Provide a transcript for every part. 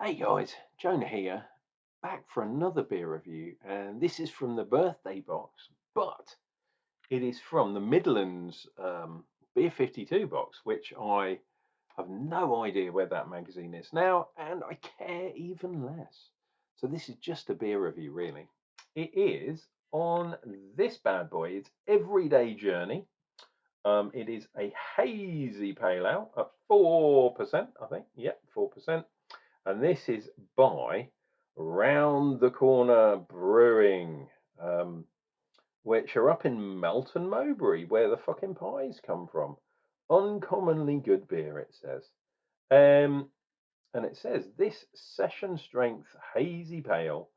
Hey guys, Jonah here, back for another beer review, and this is from the birthday box, but it is from the Midlands Beer 52 box, which I have no idea where that magazine is now, and I care even less. So this is just a beer review, really. It is on this bad boy. It's Everyday Journey. It is a hazy pale ale at 4%, I think. Yep, 4%. And this is by Round the Corner Brewing, which are up in Melton Mowbray, where the fucking pies come from. Uncommonly good beer, it says. Um, and it says this session strength hazy pale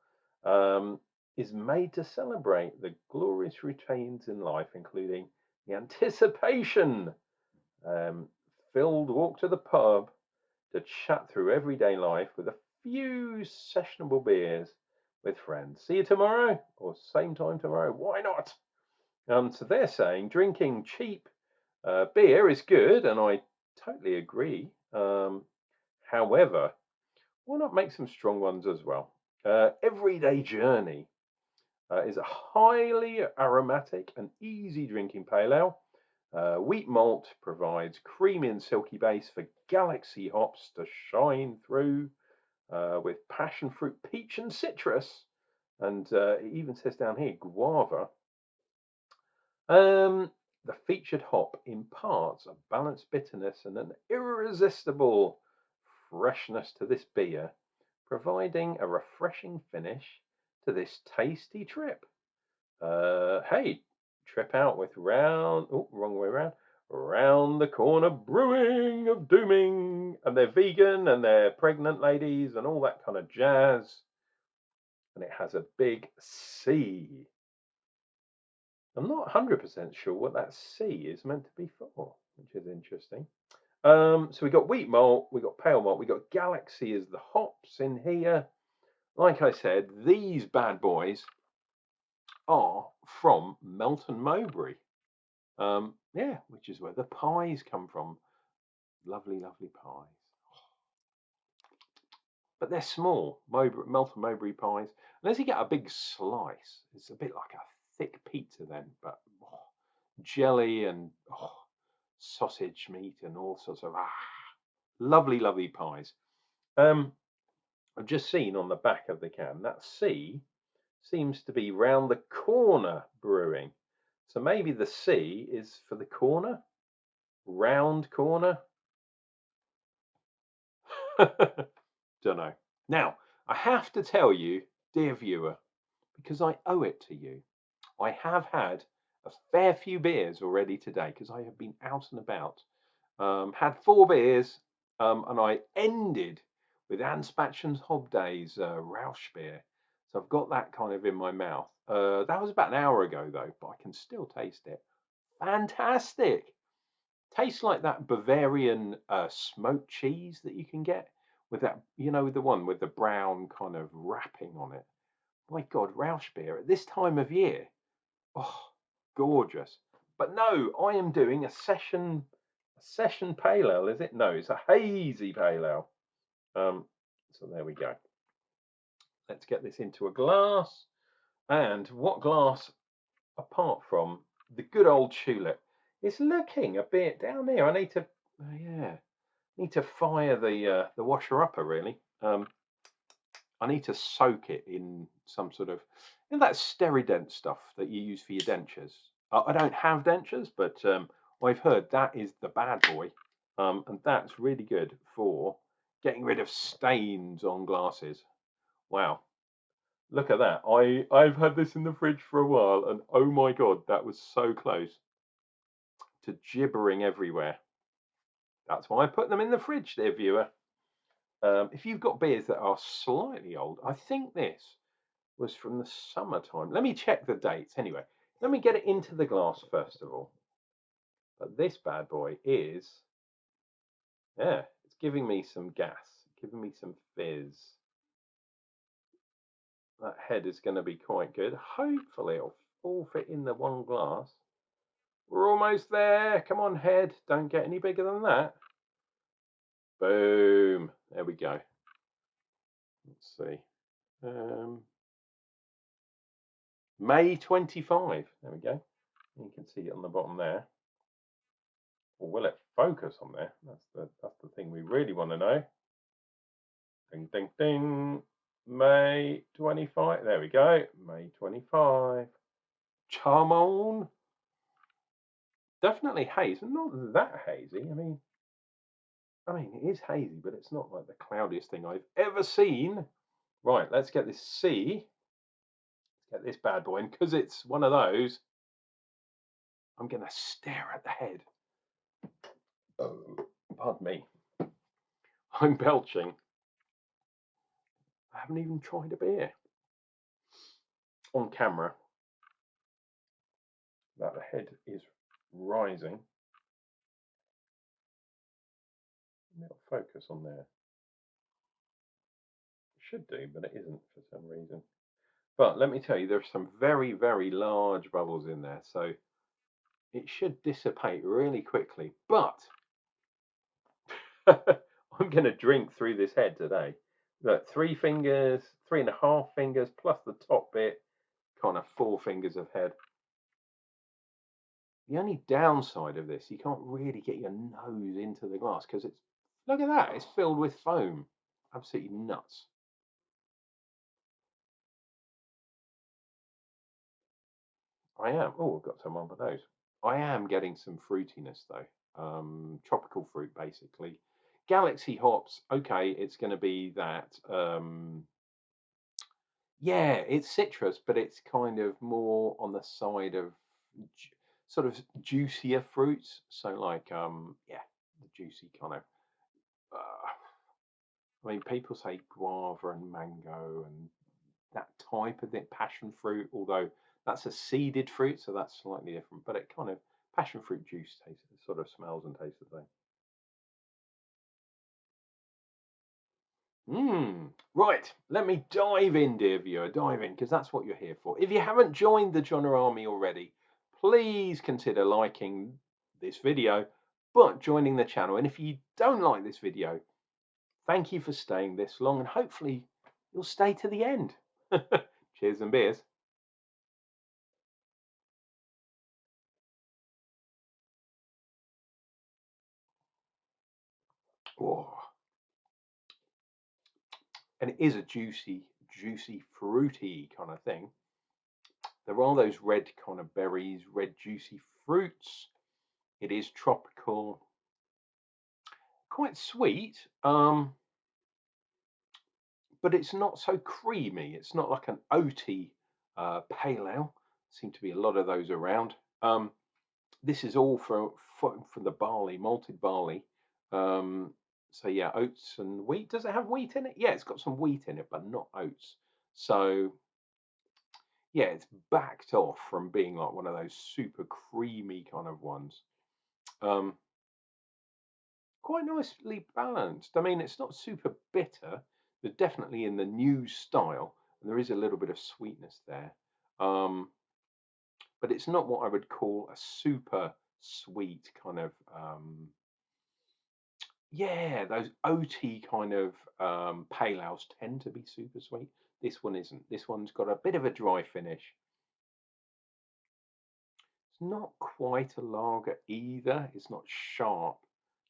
is made to celebrate the glorious routines in life, including the anticipation filled walk to the pub to chat through everyday life with a few sessionable beers with friends. See you tomorrow or same time tomorrow. Why not? So they're saying drinking cheap beer is good, and I totally agree. However, why not make some strong ones as well? Everyday Journey is a highly aromatic and easy drinking pale ale. Wheat malt provides creamy and silky base for galaxy hops to shine through with passion fruit, peach, and citrus. And it even says down here guava. The featured hop imparts a balanced bitterness and an irresistible freshness to this beer, providing a refreshing finish to this tasty trip. Hey, trip out with wrong way around. Round the Corner Brewing of Dooming, and they're vegan and they're pregnant ladies and all that kind of jazz. And it has a big C. I'm not 100% sure what that C is meant to be for, which is interesting. So we got wheat malt, we got pale malt, we got Galaxy as the hops in here. Like I said, these bad boys are from Melton Mowbray. Yeah, which is where the pies come from. Lovely, lovely pies. But they're small, Melton Mowbray pies. Unless you get a big slice, it's a bit like a thick pizza then, but jelly and sausage meat and all sorts of lovely, lovely pies. I've just seen on the back of the can that C seems to be Round the Corner Brewing. So maybe the C is for the corner, round corner. Don't know. Now, I have to tell you, dear viewer, because I owe it to you, I have had a fair few beers already today because I have been out and about. Had 4 beers, and I ended with Anspach's Hobday's Rausch beer. So I've got that kind of in my mouth. That was about an hour ago though, but I can still taste it. Fantastic! Tastes like that Bavarian smoked cheese that you can get with that, the one with the brown kind of wrapping on it. My God, Rausch beer at this time of year. Oh, gorgeous. But no, I am doing a session pale ale, is it? No, it's a hazy pale ale. So there we go. Let's get this into a glass. And what glass, apart from the good old tulip, is looking a bit down there. I need to, yeah, need to fire the washer upper really. I need to soak it in some sort of, that Sterident stuff that you use for your dentures. I don't have dentures, but I've heard that is the bad boy, and that's really good for getting rid of stains on glasses. Wow, look at that! I've had this in the fridge for a while, and oh my God, that was so close to gibbering everywhere. That's why I put them in the fridge, dear viewer. If you've got beers that are slightly old, I think this was from the summertime. Let me check the dates anyway. Let me get it into the glass first of all. But this bad boy is, yeah, it's giving me some gas, giving me some fizz. That head is going to be quite good. Hopefully it'll all fit in the one glass. We're almost there. Come on, head. Don't get any bigger than that. Boom. There we go. Let's see. May 25. There we go. You can see it on the bottom there. Or will it focus on there? That's the thing we really want to know. Ding, ding, ding. May 25. There we go. May 25. Charmon. Definitely haze. Not that hazy. I mean, it is hazy, but it's not like the cloudiest thing I've ever seen. Right, let's get this C. Let's get this bad boy in, because it's one of those. I'm going to stare at the head. Oh, pardon me. I'm belching. I haven't even tried a beer on camera. That the head is rising. It'll focus on there. It should do, but it isn't for some reason. But let me tell you, there's some very, very large bubbles in there, so it should dissipate really quickly. But I'm going to drink through this head today. Look, 3 fingers, 3.5 fingers, plus the top bit, kind of 4 fingers of head. The only downside of this, you can't really get your nose into the glass because it's, look at that, it's filled with foam. Absolutely nuts. I am. Oh, I've got some on my nose. I am getting some fruitiness though. Tropical fruit basically. Galaxy hops. Okay, it's going to be that. Yeah, it's citrus, but it's kind of more on the side of sort of juicier fruits. So like yeah, the juicy kind of. I mean, people say guava and mango and that type of it, passion fruit, although that's a seeded fruit, so that's slightly different. But it kind of passion fruit juice tastes, sort of smells and tastes the same. Right, let me dive in, dear viewer, dive in, because that's what you're here for. If you haven't joined the Jonna Army already, please consider liking this video, but joining the channel. And if you don't like this video, thank you for staying this long, and hopefully you'll stay to the end. Cheers and beers. Oh. And it is a juicy, fruity kind of thing. There are those red kind of berries, red juicy fruits. It is tropical, quite sweet, but it's not so creamy. It's not like an oaty pale ale. Seem to be a lot of those around. This is all for the barley, malted barley. So yeah, oats and wheat. Does it have wheat in it? Yeah, it's got some wheat in it, but not oats. So yeah, it's backed off from being like one of those super creamy kind of ones. Quite nicely balanced. I mean, it's not super bitter. They're definitely in the new style, and there is a little bit of sweetness there. But it's not what I would call a super sweet kind of yeah, those oaty kind of pale ales tend to be super sweet. This one isn't. This one's got a bit of a dry finish. It's not quite a lager either. It's not sharp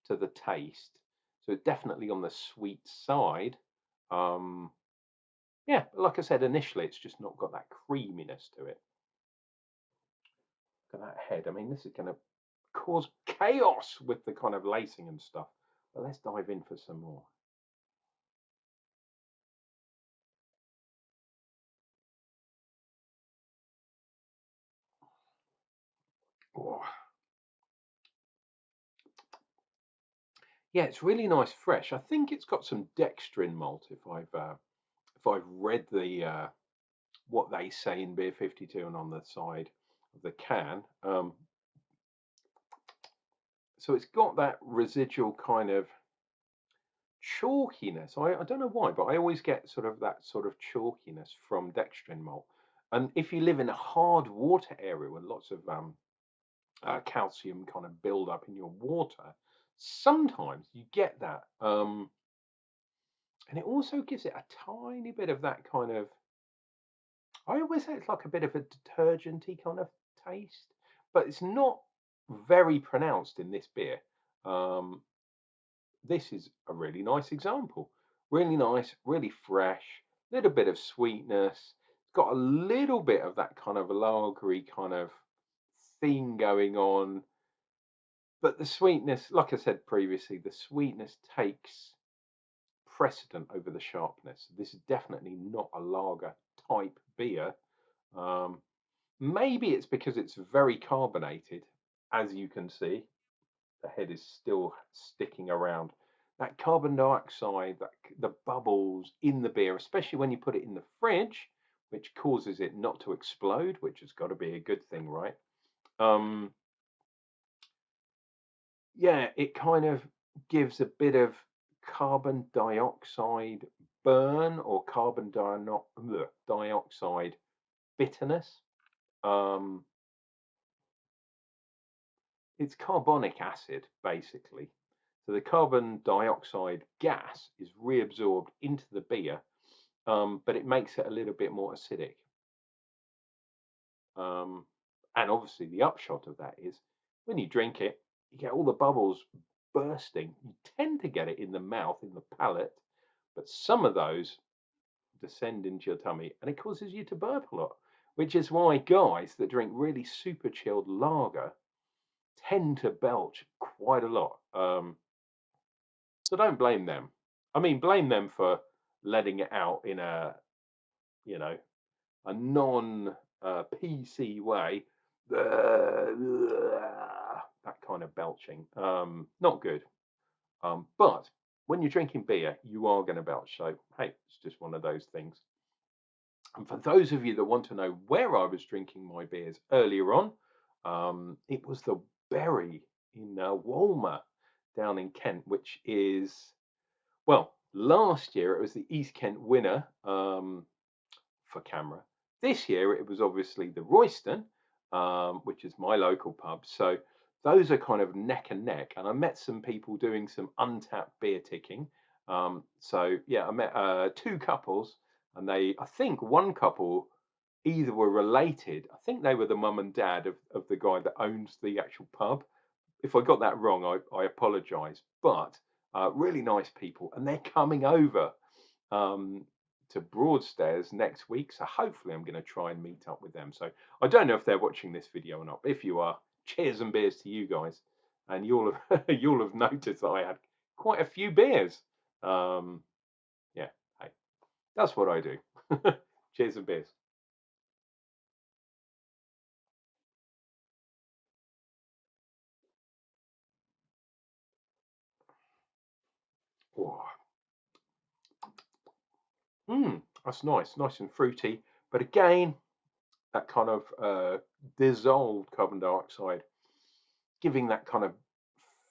to the taste. So it's definitely on the sweet side. Yeah, like I said initially, it's just not got that creaminess to it. Look at that head. I mean, this is going to cause chaos with the kind of lacing and stuff. But let's dive in for some more. Oh. Yeah, it's really nice, fresh. I think it's got some dextrin malt. If I've read the what they say in Beer 52 and on the side of the can. So it's got that residual kind of chalkiness. I don't know why, but I always get sort of that sort of chalkiness from dextrin malt. And if you live in a hard water area with lots of calcium kind of build up in your water, sometimes you get that And it also gives it a tiny bit of that kind of, I always say it's like a bit of a detergenty kind of taste, but it's not very pronounced in this beer. Um, this is a really nice example. Really nice, really fresh, little bit of sweetness. It's got a little bit of that kind of lagery kind of theme going on. But the sweetness, like I said previously, the sweetness takes precedent over the sharpness. This is definitely not a lager type beer. Um, Maybe it's because it's very carbonated, as you can see. The head is still sticking around. That carbon dioxide, the bubbles in the beer, especially when you put it in the fridge, which causes it not to explode, which has got to be a good thing, right? Um, yeah, it kind of gives a bit of carbon dioxide burn or dioxide bitterness. Um, it's carbonic acid, basically. So the carbon dioxide gas is reabsorbed into the beer, but it makes it a little bit more acidic. Um, and obviously, the upshot of that is when you drink it, you get all the bubbles bursting. You tend to get it in the mouth, in the palate, but some of those descend into your tummy and it causes you to burp a lot, which is why guys that drink really super chilled lager tend to belch quite a lot. So don't blame them. I mean, blame them for letting it out in a, you know, a non PC way. That kind of belching. Not good. But when you're drinking beer, you are going to belch. So, hey, it's just one of those things. And for those of you that want to know where I was drinking my beers earlier on, it was the Berry in Walmer down in Kent, which is, well, last year it was the East Kent winner for CAMRA. This year it was obviously the Royston, which is my local pub. So those are kind of neck and neck. And I met some people doing some untapped beer ticking. So yeah, I met two couples, and I think one couple either were related. I think they were the mum and dad of the guy that owns the actual pub. If I got that wrong, I apologise. But really nice people, and they're coming over um, to Broadstairs next week. So hopefully, I'm going to try and meet up with them. So I don't know if they're watching this video or not. But if you are, cheers and beers to you guys, and you'll have you'll have noticed that I had quite a few beers. Um, yeah, hey, that's what I do. Cheers and beers. Oh, that's nice and fruity. But again, that kind of dissolved carbon dioxide, giving that kind of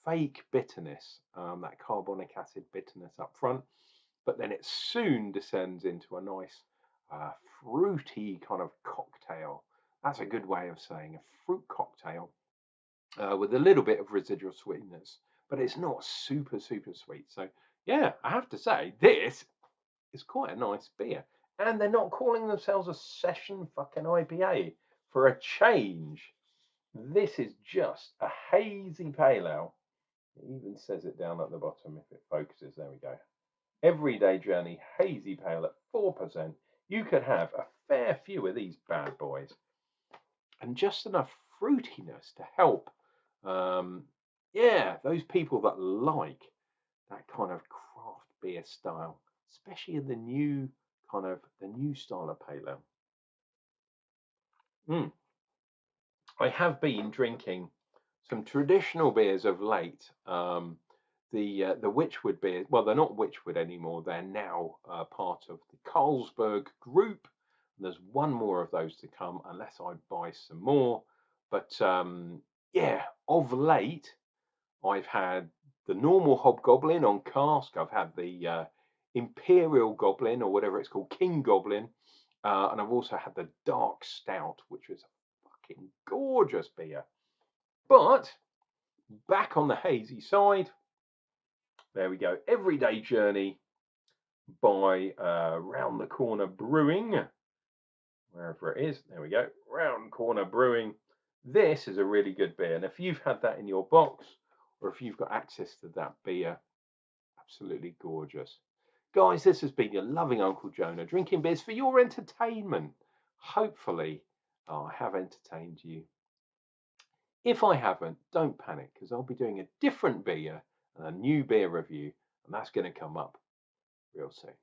fake bitterness, that carbonic acid bitterness up front, but then it soon descends into a nice uh, fruity kind of cocktail. That's a good way of saying a fruit cocktail with a little bit of residual sweetness, but it's not super sweet. So yeah, I have to say this is quite a nice beer. And they're not calling themselves a session fucking IPA for a change. This is just a hazy pale ale. It even says it down at the bottom if it focuses. There we go. Everyday Journey Hazy Pale at 4%. You could have a fair few of these bad boys. And just enough fruitiness to help, yeah, those people that like that kind of craft beer style, especially in the new the new style of pale ale. Mm. I have been drinking some traditional beers of late. The Witchwood beers, well, they're not Witchwood anymore. They're now part of the Carlsberg group. And there's one more of those to come, unless I buy some more. But yeah, of late, I've had the normal Hobgoblin on cask. I've had the Imperial Goblin, or whatever it's called, King Goblin. And I've also had the Dark Stout, which was a fucking gorgeous beer. But back on the hazy side, there we go. Everyday Journey. by Round the Corner Brewing, wherever it is. There we go, Round Corner Brewing. This is a really good beer, and if you've had that in your box, or if you've got access to that beer, absolutely gorgeous. Guys, this has been your loving Uncle Jonah, drinking beers for your entertainment. Hopefully, I have entertained you. If I haven't, don't panic, because I'll be doing a different beer and a new beer review, and that's going to come up real soon.